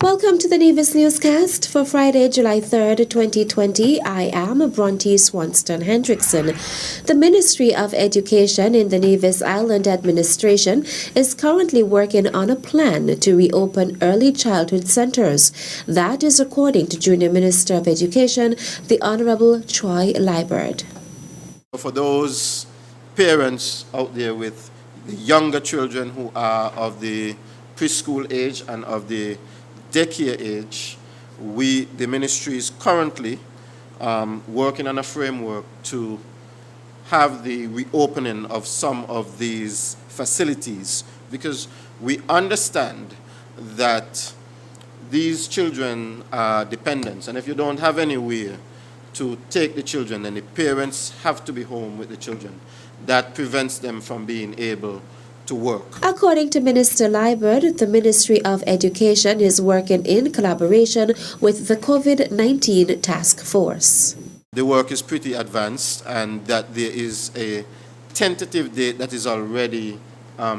Welcome to the Nevis Newscast for Friday, July 3rd, 2020. I am Bronte Swanston Hendrickson. The Ministry of Education in the Nevis Island Administration is currently working on a plan to reopen early childhood centers. That is according to Junior Minister of Education, the Honorable Troy Liburd. For those parents out there with the younger children who are of the preschool age and of the daycare age, the ministry is currently working on a framework to have the reopening of some of these facilities, because we understand that these children are dependents, and if you don't have anywhere to take the children, then the parents have to be home with the children. That prevents them from being able to work. According to Minister Liburd, the Ministry of Education is working in collaboration with the COVID-19 task force. The work is pretty advanced, and that there is a tentative date that is already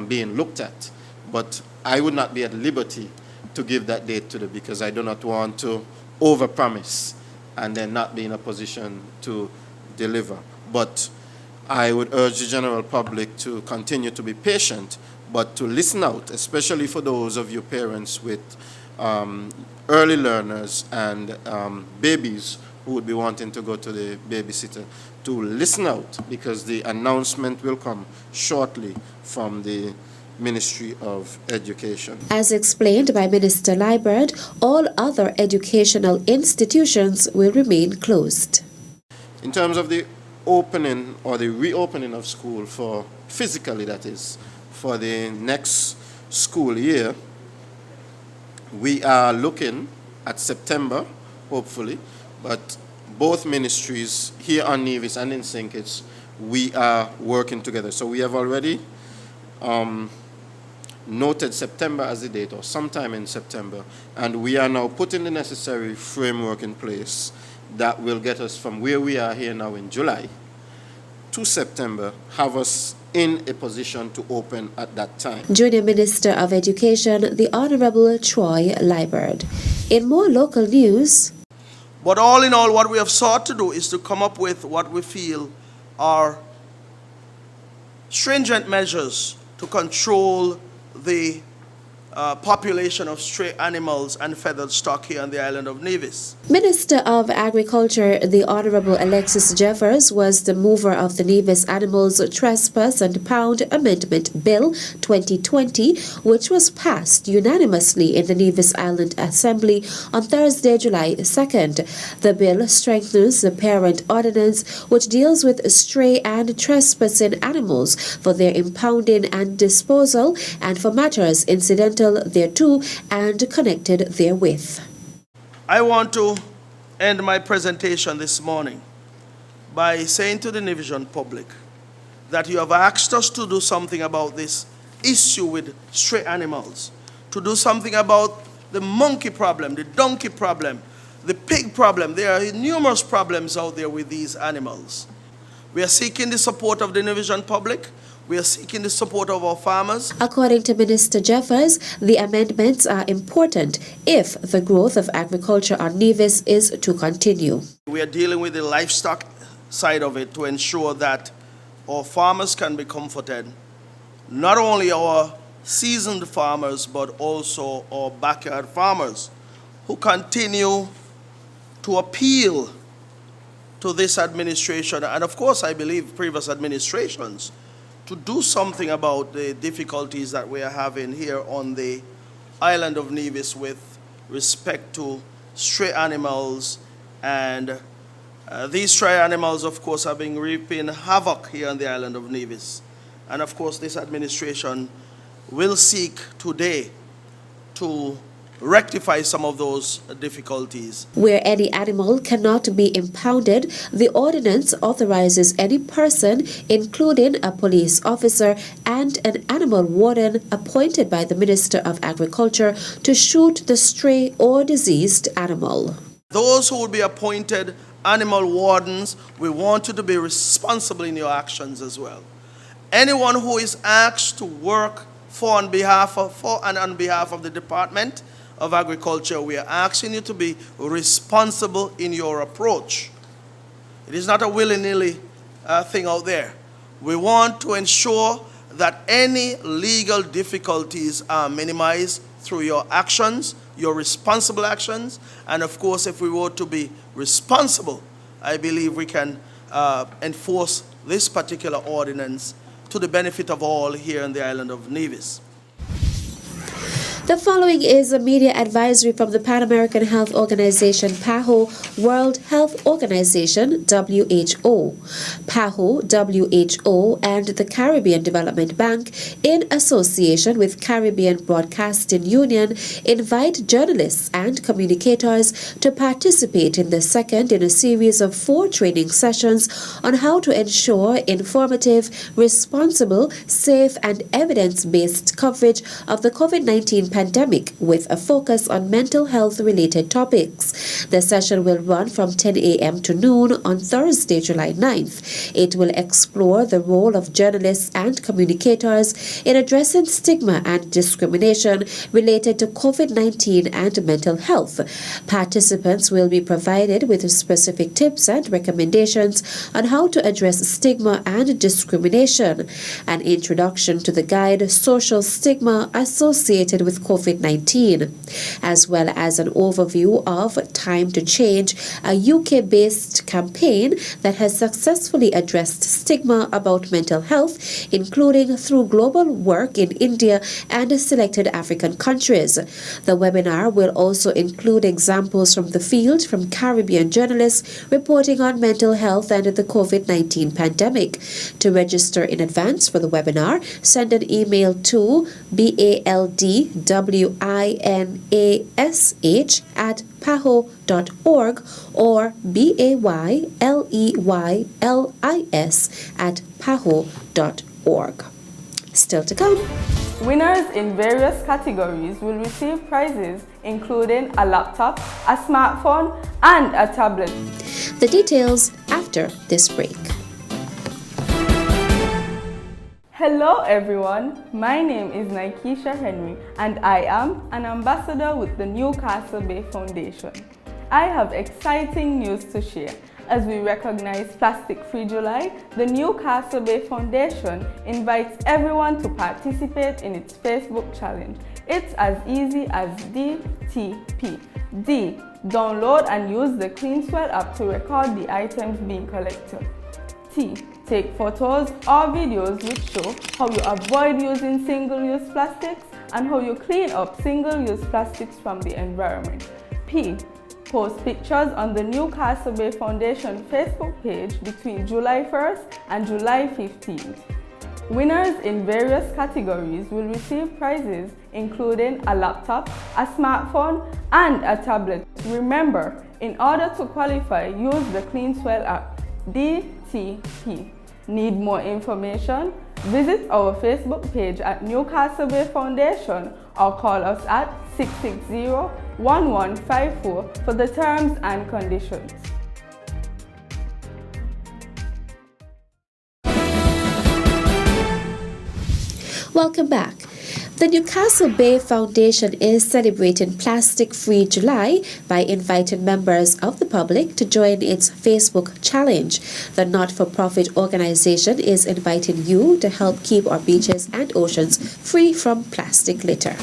being looked at. But I would not be at liberty to give that date to them, because I do not want to overpromise and then not be in a position to deliver. But I would urge the general public to continue to be patient, but to listen out, especially for those of you parents with early learners and babies who would be wanting to go to the babysitter, to listen out, because the announcement will come shortly from the Ministry of Education. As explained by Minister Liburd, all other educational institutions will remain closed. In terms of the opening or the reopening of school, for physically, that is, for the next school year, we are looking at September, hopefully, but both ministries here on Nevis and in St. Kitts, we are working together. So we have already noted September as the date, or sometime in September, and we are now putting the necessary framework in place that will get us from where we are here now in July to September, have us in a position to open at that time. Junior Minister of Education, the Honorable Troy Liburd. In more local news. But all in all, what we have sought to do is to come up with what we feel are stringent measures to control the population of stray animals and feathered stock here on the island of Nevis. Minister of Agriculture, the Honorable Alexis Jeffers, was the mover of the Nevis Animals Trespass and Pound Amendment Bill 2020, which was passed unanimously in the Nevis Island Assembly on Thursday, July 2nd. The bill strengthens the parent ordinance, which deals with stray and trespassing animals for their impounding and disposal, and for matters incidental thereto and connected therewith. I want to end my presentation this morning by saying to the Nevisian public that you have asked us to do something about this issue with stray animals, to do something about the monkey problem, the donkey problem, the pig problem. There are numerous problems out there with these animals. We are seeking the support of the Nevisian public. We are seeking the support of our farmers. According to Minister Jeffers, the amendments are important if the growth of agriculture on Nevis is to continue. We are dealing with the livestock side of it to ensure that our farmers can be comforted. Not only our seasoned farmers, but also our backyard farmers who continue to appeal to this administration, and of course I believe previous administrations, to do something about the difficulties that we are having here on the island of Nevis with respect to stray animals. And these stray animals, of course, have been reaping havoc here on the island of Nevis. And of course, this administration will seek today to rectify some of those difficulties. Where any animal cannot be impounded, the ordinance authorizes any person, including a police officer and an animal warden appointed by the Minister of Agriculture, to shoot the stray or diseased animal. Those who will be appointed animal wardens, we want you to be responsible in your actions as well. Anyone who is asked to work on behalf of the department, of Agriculture, we are asking you to be responsible in your approach. It is not a willy-nilly thing out there. We want to ensure that any legal difficulties are minimized through your actions, your responsible actions, and of course, if we were to be responsible, I believe we can enforce this particular ordinance to the benefit of all here in the island of Nevis. The following is a media advisory from the Pan American Health Organization, PAHO, World Health Organization, WHO. PAHO, WHO, and the Caribbean Development Bank, in association with Caribbean Broadcasting Union, invite journalists and communicators to participate in the second in a series of 4 training sessions on how to ensure informative, responsible, safe, and evidence-based coverage of the COVID-19 pandemic with a focus on mental health related topics. The session will run from 10 a.m. to noon on Thursday, July 9th. It will explore the role of journalists and communicators in addressing stigma and discrimination related to COVID-19 and mental health. Participants will be provided with specific tips and recommendations on how to address stigma and discrimination, an introduction to the guide Social Stigma Associated with COVID-19, as well as an overview of Time to Change, a UK-based campaign that has successfully addressed stigma about mental health, including through global work in India and selected African countries. The webinar will also include examples from the field from Caribbean journalists reporting on mental health and the COVID-19 pandemic. To register in advance for the webinar, send an email to baldwinash@paho.org or bayleys@paho.org. Still to come. Winners in various categories will receive prizes including a laptop, a smartphone, and a tablet. The details after this break. Hello everyone, my name is Nikesha Henry and I am an ambassador with the Newcastle Bay Foundation. I have exciting news to share. As we recognize Plastic Free July, the Newcastle Bay Foundation invites everyone to participate in its Facebook challenge. It's as easy as DTP. D. Download and use the CleanSwell app to record the items being collected. T. Take photos or videos which show how you avoid using single-use plastics and how you clean up single-use plastics from the environment. P. Post pictures on the Newcastle Bay Foundation Facebook page between July 1st and July 15th. Winners in various categories will receive prizes including a laptop, a smartphone, and a tablet. Remember, in order to qualify, use the CleanSwell app. DTP. Need more information? Visit our Facebook page at Newcastle Bay Foundation or call us at 660-1154 for the terms and conditions. Welcome back. The Newcastle Bay Foundation is celebrating Plastic Free July by inviting members of the public to join its Facebook challenge. The not-for-profit organization is inviting you to help keep our beaches and oceans free from plastic litter.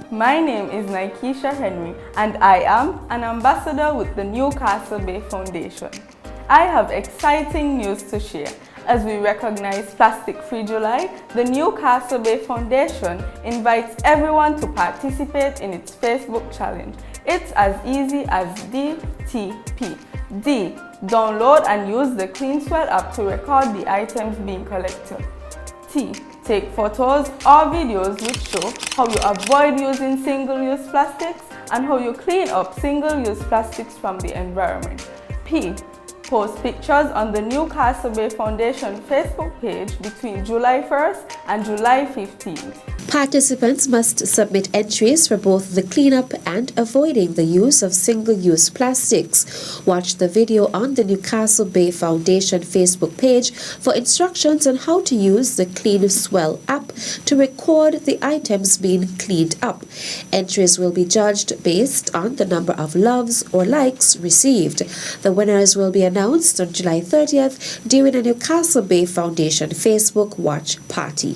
My name is Nikesha Henry and I am an ambassador with the Newcastle Bay Foundation. I have exciting news to share. As we recognize Plastic Free July, the Newcastle Bay Foundation invites everyone to participate in its Facebook challenge. It's as easy as DTP. D. Download and use the CleanSwell app to record the items being collected. T. Take photos or videos which show how you avoid using single-use plastics and how you clean up single-use plastics from the environment. P. Post pictures on the Newcastle Bay Foundation Facebook page between July 1st and July 15th. Participants must submit entries for both the cleanup and avoiding the use of single-use plastics. Watch the video on the Newcastle Bay Foundation Facebook page for instructions on how to use the Clean Swell app to record the items being cleaned up. Entries will be judged based on the number of loves or likes received. The winners will be announced on July 30th during a Newcastle Bay Foundation Facebook Watch Party.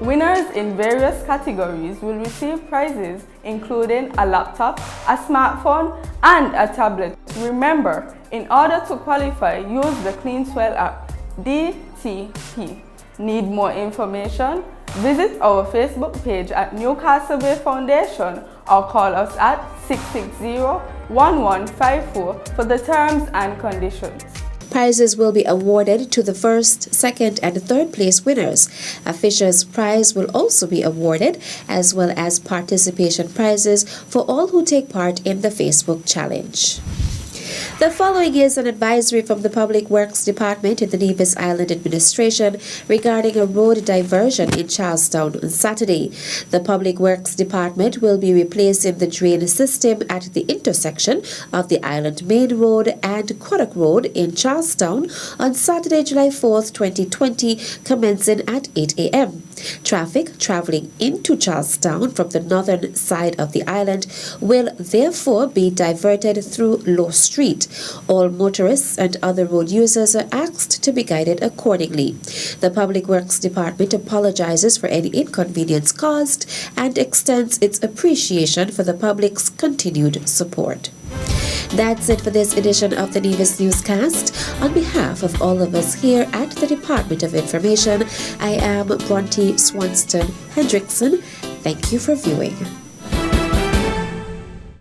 Winners in various categories will receive prizes including a laptop, a smartphone, and a tablet. Remember, in order to qualify, use the Clean Swell app, DTP. Need more information? Visit our Facebook page at Newcastle Bay Foundation or call us at 660-1154 for the terms and conditions. Prizes will be awarded to the first, second, and third place winners. A Fisher's Prize will also be awarded, as well as participation prizes for all who take part in the Facebook challenge. The following is an advisory from the Public Works Department in the Nevis Island Administration regarding a road diversion in Charlestown on Saturday. The Public Works Department will be replacing the drain system at the intersection of the Island Main Road and Craddock Road in Charlestown on Saturday, July 4th, 2020, commencing at 8 a.m. Traffic traveling into Charlestown from the northern side of the island will therefore be diverted through Low Street. All motorists and other road users are asked to be guided accordingly. The Public Works Department apologizes for any inconvenience caused and extends its appreciation for the public's continued support. That's it for this edition of the Nevis Newscast. On behalf of all of us here at the Department of Information, I am Bronte Swanston Hendrickson. Thank you for viewing.